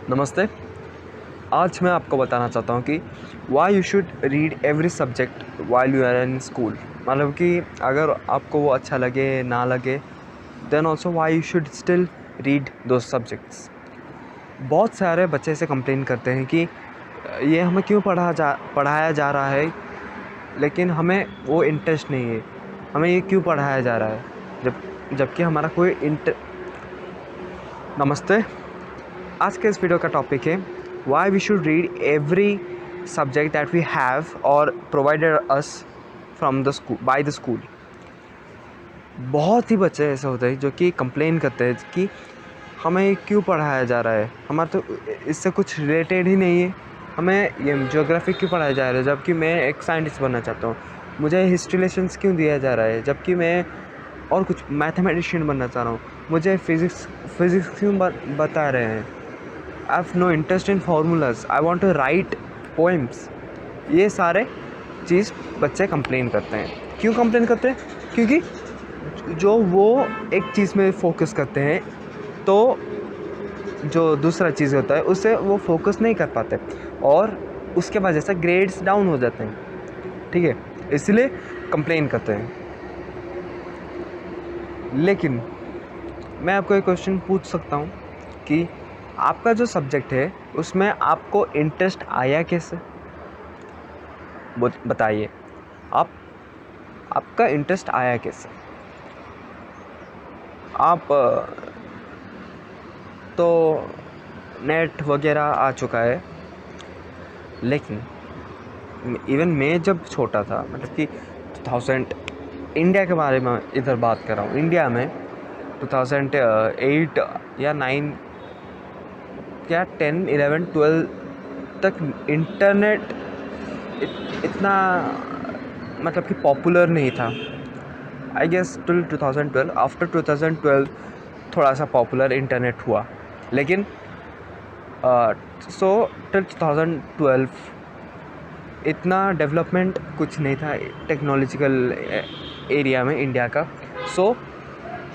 नमस्ते। आज मैं आपको बताना चाहता हूँ कि why you should read every subject while you are in school. मतलब कि अगर आपको वो अच्छा लगे ना लगे, then also why you should still read those subjects. बहुत सारे बच्चे ऐसे कंप्लेन करते हैं कि ये हमें क्यों पढ़ाया जा रहा है, लेकिन हमें वो इंटरेस्ट नहीं है, हमें ये क्यों पढ़ाया जा रहा है जबकि हमारा कोई नमस्ते। आज के इस वीडियो का टॉपिक है why we should read every subject that we have और provided us from the school by the school. बहुत ही बच्चे ऐसे होते हैं जो कि कंप्लेन करते हैं कि हमें क्यों पढ़ाया जा रहा है, हमारा तो इससे कुछ रिलेटेड ही नहीं है, हमें ये ज्योग्राफी क्यों पढ़ाया जा रहा है जबकि मैं एक साइंटिस्ट बनना चाहता हूँ, मुझे हिस्ट्री लेसन्स क्यों दिया जा रहा है जबकि मैं और कुछ मैथमेटिशियन बनना चाह रहा हूँ, मुझे फिज़िक्स क्यों बता रहे हैं। I have no interest in formulas, I want to write poems. ये सारे चीज़ बच्चे कंप्लेन करते हैं। क्यों कंप्लेन करते हैं? क्योंकि जो वो एक चीज़ में फोकस करते हैं तो जो दूसरा चीज़ होता है उससे वो फोकस नहीं कर पाते और उसके वजह से ग्रेड्स डाउन हो जाते हैं। ठीक है, इसलिए कंप्लेन करते हैं। लेकिन मैं आपको एक क्वेश्चन पूछ सकता हूँ कि आपका जो सब्जेक्ट है उसमें आपको इंटरेस्ट आया कैसे? बताइए, आपका इंटरेस्ट आया कैसे? आप तो नेट वगैरह आ चुका है, लेकिन इवन मैं जब छोटा था, मतलब कि 2000 इंडिया के बारे में इधर बात कर रहा हूँ, इंडिया में 2008 या 9 क्या 10, 11, 12 तक इंटरनेट इतना मतलब कि पॉपुलर नहीं था। आई गेस टिल 2012, आफ्टर 2012 थोड़ा सा पॉपुलर इंटरनेट हुआ, लेकिन सो टिल 2012 इतना डेवलपमेंट कुछ नहीं था टेक्नोलॉजिकल एरिया में इंडिया का। सो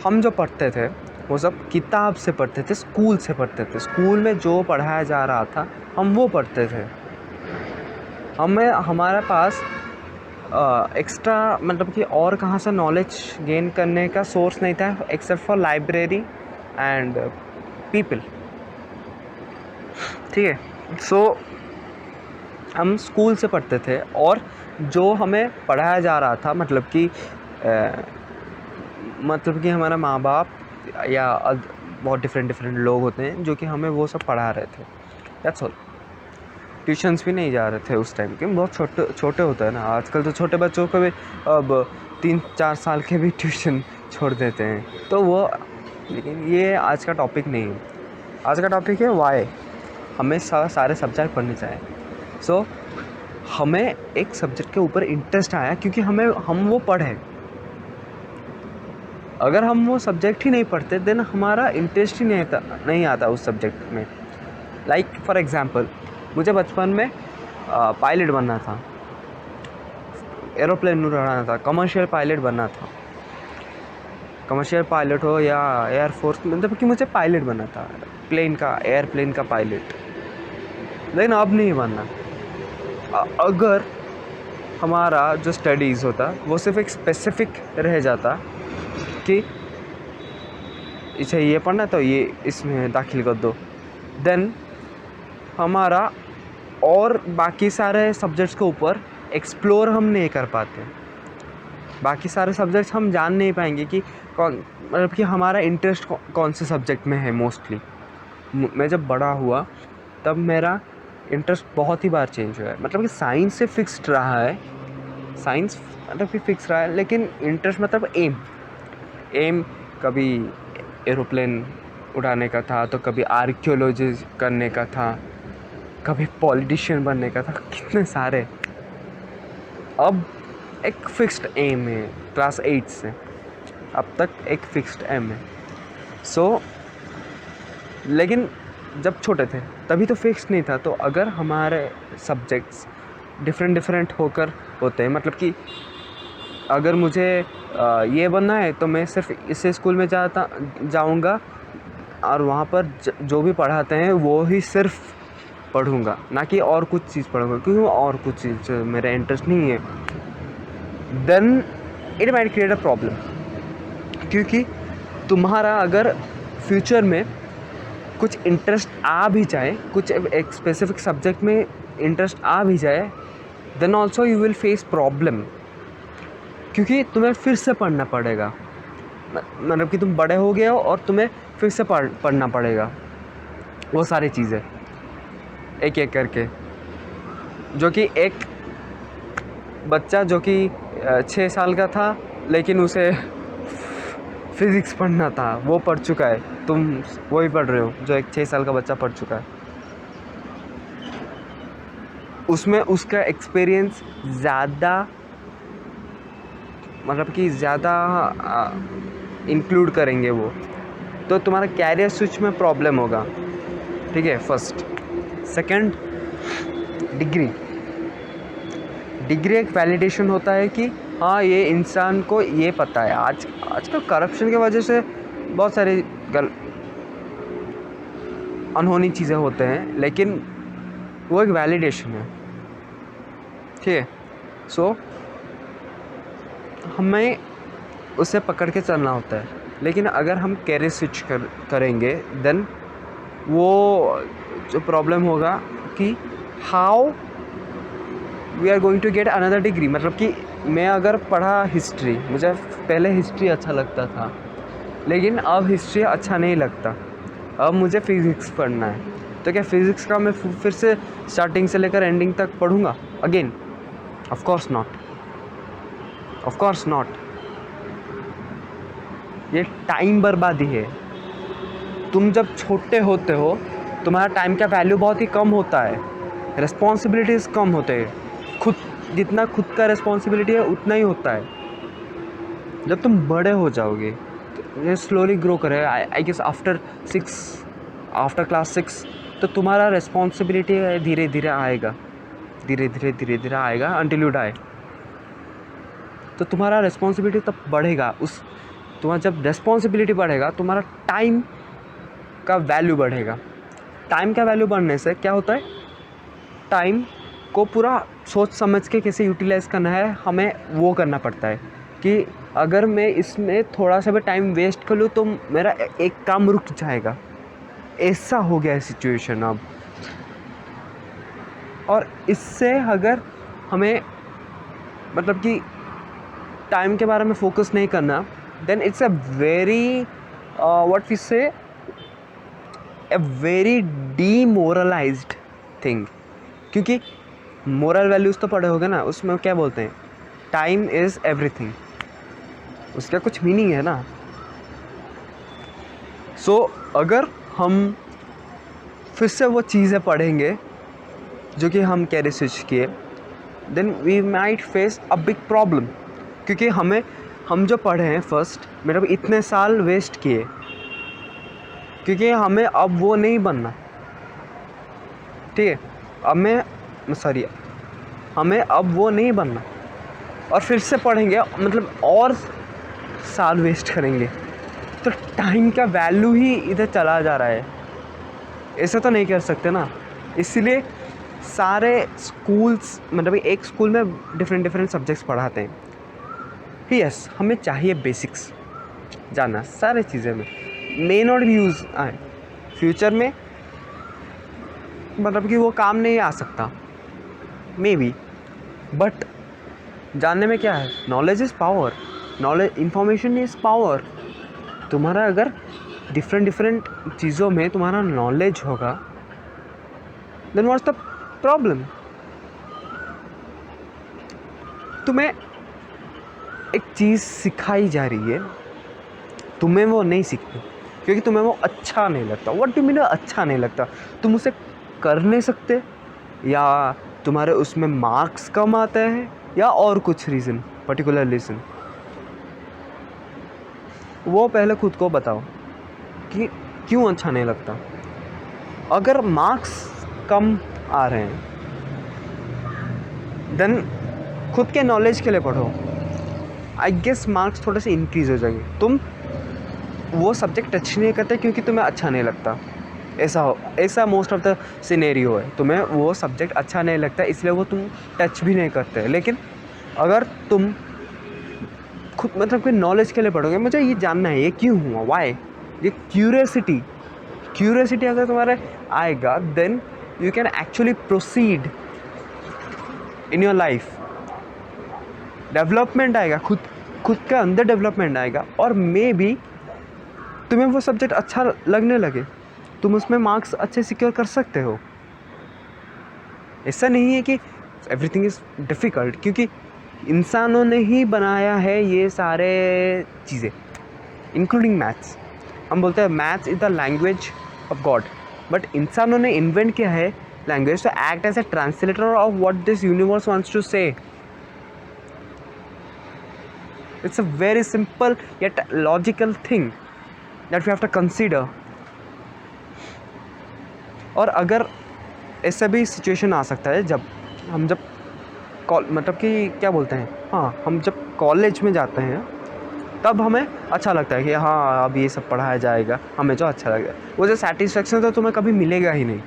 हम जो पढ़ते थे वो सब किताब से पढ़ते थे, स्कूल से पढ़ते थे, स्कूल में जो पढ़ाया जा रहा था हम वो पढ़ते थे। हमारे पास एक्स्ट्रा मतलब कि और कहाँ से नॉलेज गेन करने का सोर्स नहीं था except for library and people. ठीक है, सो हम स्कूल से पढ़ते थे और जो हमें पढ़ाया जा रहा था मतलब कि हमारा माँ बाप या बहुत डिफरेंट लोग होते हैं जो कि हमें वो सब पढ़ा रहे थे। That's all. ट्यूशन्स भी नहीं जा रहे थे उस टाइम के, बहुत छोटे होते हैं ना। आजकल तो छोटे बच्चों को भी अब 3-4 साल के भी ट्यूशन छोड़ देते हैं, तो वो, लेकिन ये आज का टॉपिक नहीं है। आज का टॉपिक है वाई हमें सारे सब्जेक्ट पढ़ने चाहिए। सो हमें एक सब्जेक्ट के ऊपर इंटरेस्ट आया क्योंकि हम वो पढ़े। अगर हम वो सब्जेक्ट ही नहीं पढ़ते देन हमारा इंटरेस्ट ही नहीं आता उस सब्जेक्ट में। लाइक फॉर एग्ज़ाम्पल, मुझे बचपन में पायलट बनना था, एरोप्लेन उड़ाना था, कमर्शियल पायलट बनना था। कमर्शियल पायलट हो या एयरफोर्स, मतलब कि मुझे पायलट बनना था, एयरप्लेन का पायलट। लेकिन अब नहीं बनना। अगर हमारा जो स्टडीज़ होता वो सिर्फ एक स्पेसिफिक रह जाता कि इसे ये पढ़ना तो ये इसमें दाखिल कर दो, देन हमारा और बाकी सारे सब्जेक्ट्स के ऊपर एक्सप्लोर हम नहीं कर पाते। बाकी सारे सब्जेक्ट्स हम जान नहीं पाएंगे कि मतलब कि हमारा इंटरेस्ट कौन से सब्जेक्ट में है मोस्टली। मैं जब बड़ा हुआ तब मेरा इंटरेस्ट बहुत ही बार चेंज हुआ है। मतलब कि साइंस से फिक्स्ड रहा है, साइंस मतलब कि फिक्स रहा है, लेकिन इंटरेस्ट मतलब एम कभी एरोप्लेन उड़ाने का था, तो कभी आर्कियोलॉजी करने का था, कभी पॉलिटिशियन बनने का था, कितने सारे। अब एक फिक्स्ड एम है, क्लास 8 से अब तक एक फिक्स्ड एम है। सो लेकिन जब छोटे थे तभी तो फिक्स नहीं था। तो अगर हमारे सब्जेक्ट्स डिफरेंट होकर होते हैं, मतलब कि अगर मुझे ये बनना है तो मैं सिर्फ इस स्कूल में जाऊंगा और वहाँ पर जो भी पढ़ाते हैं वो ही सिर्फ पढ़ूँगा, ना कि और कुछ चीज़ पढ़ूँगा, क्योंकि वो और कुछ चीज़ मेरा इंटरेस्ट नहीं है, then it might create a problem. क्योंकि तुम्हारा अगर फ्यूचर में कुछ इंटरेस्ट आ भी जाए, कुछ एक स्पेसिफिक सब्जेक्ट में इंटरेस्ट आ भी जाए, then also you will face problem, क्योंकि तुम्हें फिर से पढ़ना पड़ेगा। मतलब कि तुम बड़े हो गए हो और तुम्हें फिर से पढ़ना पड़ेगा वो सारी चीज़ें एक एक करके, जो कि एक बच्चा जो कि 6 साल का था लेकिन उसे फिज़िक्स पढ़ना था, वो पढ़ चुका है, तुम वही पढ़ रहे हो जो एक 6 साल का बच्चा पढ़ चुका है। उसमें उसका एक्सपीरियंस ज़्यादा, मतलब कि ज़्यादा इंक्लूड करेंगे वो, तो तुम्हारा कैरियर स्विच में प्रॉब्लम होगा। ठीक है, फर्स्ट। सेकंड, डिग्री एक वैलिडेशन होता है कि हाँ ये इंसान को ये पता है। आजकल करप्शन की वजह से बहुत सारी अनहोनी चीज़ें होते हैं, लेकिन वो एक वैलिडेशन है। ठीक है, सो हमें उसे पकड़ के चलना होता है। लेकिन अगर हम कैरियर स्विच करेंगे, देन वो जो प्रॉब्लम होगा कि how we are going to get another degree. मतलब कि मैं अगर पढ़ा हिस्ट्री, मुझे पहले हिस्ट्री अच्छा लगता था, लेकिन अब हिस्ट्री अच्छा नहीं लगता, अब मुझे फिज़िक्स पढ़ना है, तो क्या फिज़िक्स का मैं फिर से स्टार्टिंग से लेकर एंडिंग तक पढ़ूँगा अगेन? Of course not. ये टाइम बर्बादी है। तुम जब छोटे होते हो तुम्हारा टाइम का वैल्यू बहुत ही कम होता है, रिस्पॉन्सिबिलिटीज़ कम होते हैं, जितना खुद का रिस्पॉन्सिबिलिटी है उतना ही होता है। जब तुम बड़े हो जाओगे तो ये स्लोली ग्रो करे, आई गेस आफ्टर क्लास 6 तो तुम्हारा रिस्पॉन्सिबिलिटी धीरे धीरे आएगा अंटिल यू डाई। तो तुम्हारा रिस्पॉन्सिबिलिटी तब बढ़ेगा। तुम्हारा जब रिस्पॉन्सिबिलिटी बढ़ेगा, तुम्हारा टाइम का वैल्यू बढ़ेगा। टाइम का वैल्यू बढ़ने से क्या होता है, टाइम को पूरा सोच समझ के कैसे यूटिलाइज़ करना है, हमें वो करना पड़ता है कि अगर मैं इसमें थोड़ा सा भी टाइम वेस्ट कर लूँ तो मेरा एक काम रुक जाएगा। ऐसा हो गया है सिचुएशन अब। और इससे अगर हमें मतलब कि टाइम के बारे में फोकस नहीं करना, then it's a very what we say a very demoralised thing. क्योंकि मोरल वैल्यूज़ तो पढ़े होगे ना, उसमें क्या बोलते हैं, टाइम इज़ एवरीथिंग, उसका कुछ मीनिंग है ना। सो अगर हम फिर से वो चीज़ें पढ़ेंगे जो कि हम कैरियर स्विच किए, then we might face a big problem. क्योंकि हम जो पढ़े हैं फर्स्ट, मतलब इतने साल वेस्ट किए, क्योंकि हमें अब वो नहीं बनना। ठीक है, हमें अब वो नहीं बनना, और फिर से पढ़ेंगे, मतलब और साल वेस्ट करेंगे, तो टाइम का वैल्यू ही इधर चला जा रहा है। ऐसा तो नहीं कर सकते ना। इसीलिए सारे स्कूल्स, मतलब एक स्कूल में डिफरेंट सब्जेक्ट्स पढ़ाते हैं। यस, हमें चाहिए बेसिक्स जानना सारे चीज़ें में, मे नॉट भी यूज़ आए फ्यूचर में, मतलब कि वो काम नहीं आ सकता मे बी, बट जानने में क्या है, knowledge is power, information is power. तुम्हारा अगर डिफरेंट चीज़ों में तुम्हारा नॉलेज होगा, देन व्हाट्स द प्रॉब्लम। तुम्हें एक चीज़ सिखाई जा रही है, तुम्हें वो नहीं सीखनी क्योंकि तुम्हें वो अच्छा नहीं लगता। व्हाट डू मीन अच्छा नहीं लगता? तुम उसे कर नहीं सकते, या तुम्हारे उसमें मार्क्स कम आते हैं, या और कुछ रीज़न, पर्टिकुलर रीज़न। वो पहले खुद को बताओ कि क्यों अच्छा नहीं लगता। अगर मार्क्स कम आ रहे हैं, देन खुद के नॉलेज के लिए पढ़ो, आई गेस मार्क्स थोड़े से इंक्रीज़ हो जाएंगे। तुम वो सब्जेक्ट टच नहीं करते क्योंकि तुम्हें अच्छा नहीं लगता। ऐसा मोस्ट ऑफ द सिनेरियो है, तुम्हें वो सब्जेक्ट अच्छा नहीं लगता इसलिए वो तुम टच भी नहीं करते। लेकिन अगर तुम खुद मतलब कि नॉलेज के लिए पढ़ोगे, मुझे ये जानना है ये क्यों हुआ, वाई, ये क्यूरियोसिटी अगर तुम्हारे आएगा, then you can actually proceed in your life. Development आएगा, खुद के अंदर डेवलपमेंट आएगा, और मे बी तुम्हें वो सब्जेक्ट अच्छा लगने लगे, तुम उसमें मार्क्स अच्छे सिक्योर कर सकते हो। ऐसा नहीं है कि एवरीथिंग इज़ डिफ़िकल्ट, क्योंकि इंसानों ने ही बनाया है ये सारे चीज़ें, इंक्लूडिंग मैथ्स। हम बोलते हैं maths is the language of God, but इंसानों ने इन्वेंट किया है language to act as a translator of what this universe wants to say. It's a very simple yet logical thing that we have to consider. और अगर ऐसा भी situation आ सकता है जब मतलब कि क्या बोलते हैं, हाँ, हम जब कॉलेज में जाते हैं तब हमें अच्छा लगता है कि हाँ अब ये सब पढ़ाया जाएगा, हमें जो अच्छा लगेगा, वो जो सेटिस्फेक्शन तो तुम्हें कभी मिलेगा ही नहीं,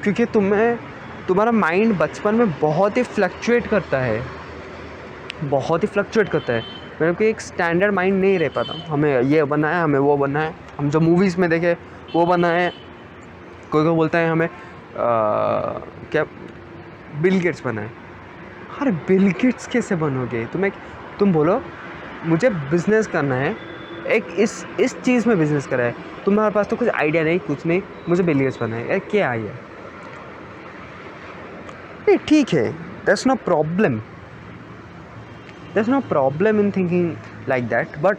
क्योंकि तुम्हारा माइंड बचपन में बहुत ही फ्लक्चुएट करता है, मतलब कि एक स्टैंडर्ड माइंड नहीं रह पाता। हमें ये बनना है, हमें वो बनना है, हम जो मूवीज़ में देखे वो बनना है। कोई बोलता है हमें क्या बिल गेट्स बना है। अरे बिल गेट्स कैसे बनोगे? तुम बोलो मुझे बिज़नेस करना है, एक इस चीज़ में बिज़नेस करा है, तुम्हारे पास तो कुछ आइडिया नहीं, कुछ नहीं, मुझे बिल गेट्स बनना है, यार क्या आई है? नहीं, ठीक है, there's no problem in thinking like that, but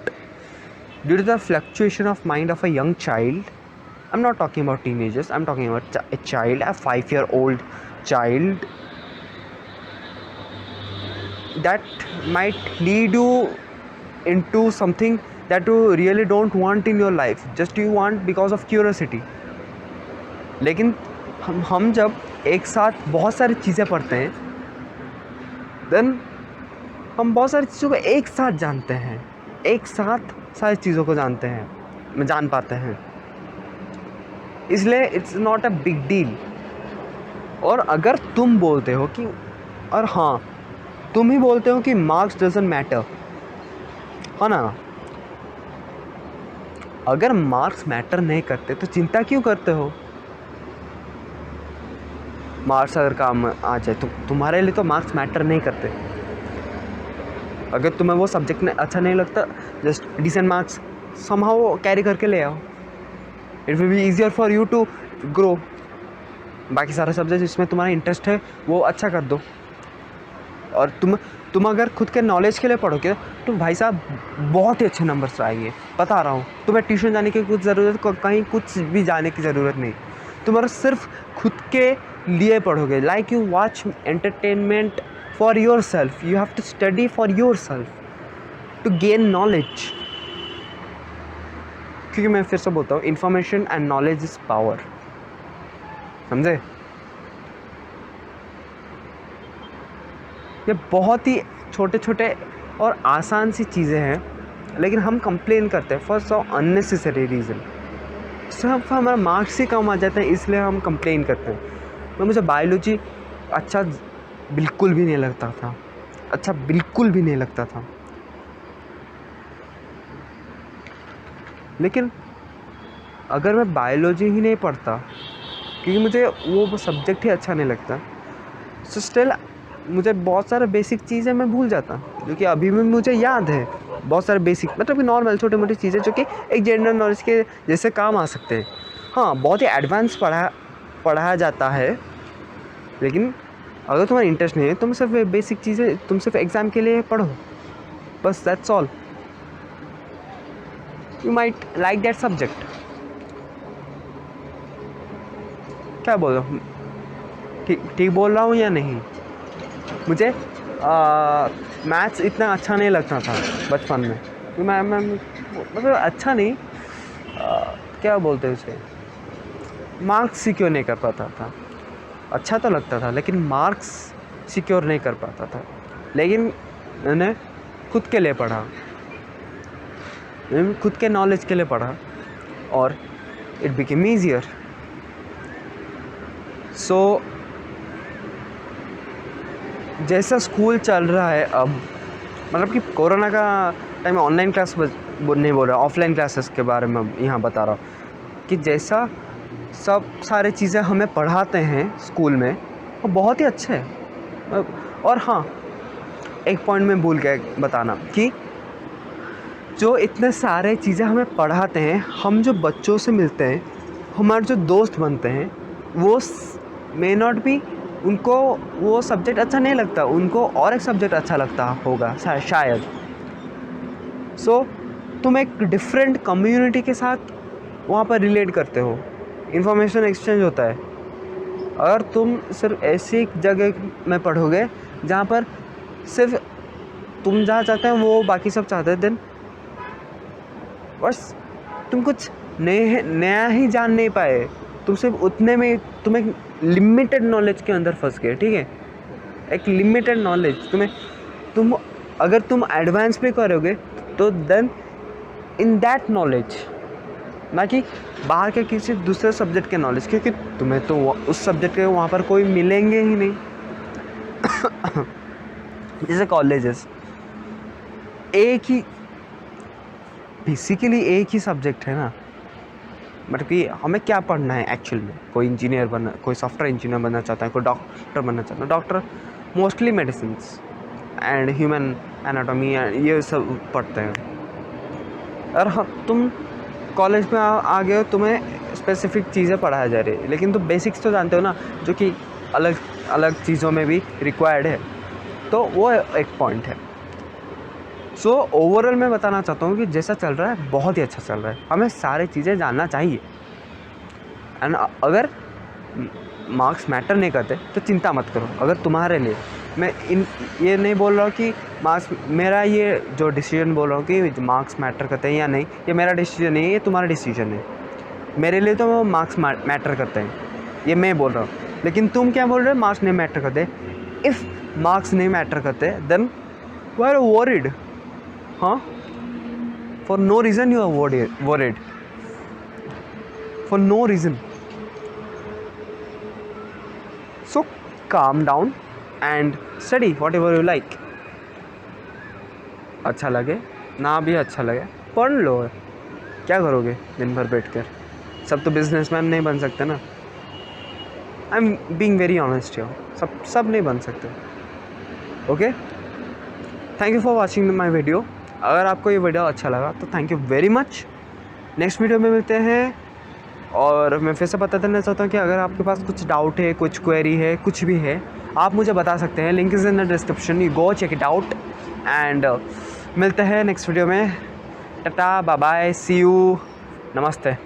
due to the fluctuation of mind of a young child, I'm not talking about teenagers, I'm talking about a child, a 5-year-old child, that might lead you into something that you really don't want in your life, just you want because of curiosity. लेकिन हम जब एक साथ बहुत सारी चीज़ें पढ़ते हैं, देन हम बहुत सारी चीज़ों को एक साथ जानते हैं, एक साथ सारी चीज़ों को जान पाते हैं, इसलिए it's not a big deal. और अगर तुम बोलते हो कि, और हाँ, तुम ही बोलते हो कि मार्क्स डजंट मैटर, है ना? अगर मार्क्स मैटर नहीं करते तो चिंता क्यों करते हो? मार्क्स अगर काम आ जाए तो तुम्हारे लिए तो मार्क्स मैटर नहीं करते। अगर तुम्हें वो सब्जेक्ट में अच्छा नहीं लगता, just decent marks somehow carry करके ले आओ, it will be easier for you to grow. बाकी सारे सब्जेक्ट जिसमें तुम्हारा इंटरेस्ट है वो अच्छा कर दो। और तुम अगर खुद के नॉलेज के लिए पढ़ोगे तो भाई साहब बहुत ही अच्छे नंबर्स आएंगे, बता रहा हूँ। तुम्हें ट्यूशन जाने की कुछ ज़रूरत, कहीं कुछ भी जाने की ज़रूरत नहीं, तुम्हारा सिर्फ खुद के लिए पढ़ोगे। Like you watch entertainment for yourself, you have to study for yourself to gain knowledge. क्योंकि मैं फिर से बोलता हूँ, information and knowledge is power, समझे? ये बहुत ही छोटे छोटे और आसान सी चीज़ें हैं, लेकिन हम कंप्लेन करते हैं फॉर सो अननेसेसरी रीज़न। सिर्फ हमारा मार्क्स ही कम आ जाते हैं इसलिए हम कंप्लेन करते हैं। मुझे बायोलॉजी अच्छा बिल्कुल भी नहीं लगता था, लेकिन अगर मैं बायोलॉजी ही नहीं पढ़ता क्योंकि मुझे वो सब्जेक्ट ही अच्छा नहीं लगता, सो स्टिल मुझे बहुत सारे बेसिक चीज़ें मैं भूल जाता, जो कि अभी भी मुझे याद है। बहुत सारे बेसिक मतलब कि नॉर्मल छोटी मोटी चीज़ें जो कि एक जनरल नॉलेज के जैसे काम आ सकते हैं। हाँ, बहुत ही एडवांस पढ़ाया जाता है, लेकिन अगर तुम्हारा इंटरेस्ट नहीं है, तुम सिर्फ बेसिक चीज़ें, तुम सिर्फ एग्ज़ाम के लिए पढ़ो, बस that's all. You might like that subject. क्या बोल रहा हूँ, ठीक बोल रहा हूँ या नहीं? मुझे मैथ्स इतना अच्छा नहीं लगता था बचपन में, मैं मतलब अच्छा नहीं, क्या बोलते हैं उसे, मार्क्स सिक्योर नहीं कर पाता था। अच्छा तो लगता था लेकिन मार्क्स सिक्योर नहीं कर पाता था। लेकिन मैंने खुद के लिए पढ़ा, मैंने खुद के नॉलेज के लिए पढ़ा और इट बिकेम ईजियर। सो जैसा स्कूल चल रहा है अब, मतलब कि कोरोना का टाइम ऑनलाइन क्लास नहीं बोल रहा, ऑफलाइन क्लासेस के बारे में यहाँ बता रहा हूँ कि जैसा सब सारे चीज़ें हमें पढ़ाते हैं स्कूल में वो बहुत ही अच्छे है। और हाँ, एक पॉइंट में भूल गया बताना कि जो इतने सारे चीज़ें हमें पढ़ाते हैं, हम जो बच्चों से मिलते हैं, हमारे जो दोस्त बनते हैं, वो मे नॉट बी, उनको वो सब्जेक्ट अच्छा नहीं लगता, उनको और एक सब्जेक्ट अच्छा लगता होगा शायद। सो तुम एक डिफरेंट कम्युनिटी के साथ वहाँ पर रिलेट करते हो, इन्फॉर्मेशन एक्सचेंज होता है। अगर तुम सिर्फ ऐसी जगह में पढ़ोगे जहाँ पर सिर्फ तुम जहाँ चाहते हैं वो बाकी सब चाहते हैं, देन बस तुम कुछ नया ही जान नहीं पाए, तुम सिर्फ उतने में, तुम एक लिमिटेड नॉलेज के अंदर फंस गए। ठीक है, एक लिमिटेड नॉलेज तुम अगर तुम एडवांस भी करोगे तो देन इन दैट नॉलेज, ना कि बाहर के किसी दूसरे सब्जेक्ट के नॉलेज, क्योंकि तुम्हें तो उस सब्जेक्ट के वहाँ पर कोई मिलेंगे ही नहीं। जैसे कॉलेजेस एक ही, बेसिकली एक ही सब्जेक्ट है ना, मतलब कि हमें क्या पढ़ना है एक्चुअल में। कोई इंजीनियर बनना, कोई सॉफ्टवेयर इंजीनियर बनना चाहता है, कोई डॉक्टर बनना चाहता है, doctor mostly medicine and human anatomy ये सब पढ़ते हैं। और हाँ, तुम कॉलेज में आ गए हो, तुम्हें स्पेसिफिक चीज़ें पढ़ाया जा रही है, लेकिन तुम बेसिक्स तो जानते हो ना, जो कि अलग अलग चीज़ों में भी रिक्वायर्ड है। तो वो एक पॉइंट है। सो ओवरऑल मैं बताना चाहता हूँ कि जैसा चल रहा है बहुत ही अच्छा चल रहा है, हमें सारी चीज़ें जानना चाहिए। एंड अगर मार्क्स मैटर नहीं करते तो चिंता मत करो। अगर तुम्हारे लिए, मैं ये नहीं बोल रहा हूँ कि मार्क्स, मेरा ये जो डिसीजन बोल रहा हूँ कि मार्क्स मैटर करते हैं या नहीं, ये मेरा डिसीजन नहीं है, ये तुम्हारा डिसीजन है। मेरे लिए तो मार्क्स मैटर करते हैं, ये मैं बोल रहा हूँ। लेकिन तुम क्या बोल रहे हो, मार्क्स नहीं मैटर करते। इफ़ मार्क्स नहीं मैटर करते देन यू आर वरीड। हाँ, for no reason you are worried, for no reason. So calm down and study whatever you like. अच्छा लगे ना भी अच्छा लगे पढ़ लो, क्या करोगे दिन भर बैठ कर। सब तो बिजनेसमैन नहीं बन सकते ना, I am being very honest here, सब नहीं बन सकते। Okay, thank you for watching my video. अगर आपको ये वीडियो अच्छा लगा तो thank you very much. Next video में मिलते हैं। और मैं फिर से बता देना चाहता हूँ कि अगर आपके पास कुछ डाउट है, कुछ क्वेरी है, कुछ भी है, आप मुझे बता सकते हैं। Link is in the description, you go check it out. And मिलते हैं नेक्स्ट वीडियो में। टाटा, बाय बाय, सी यू, नमस्ते।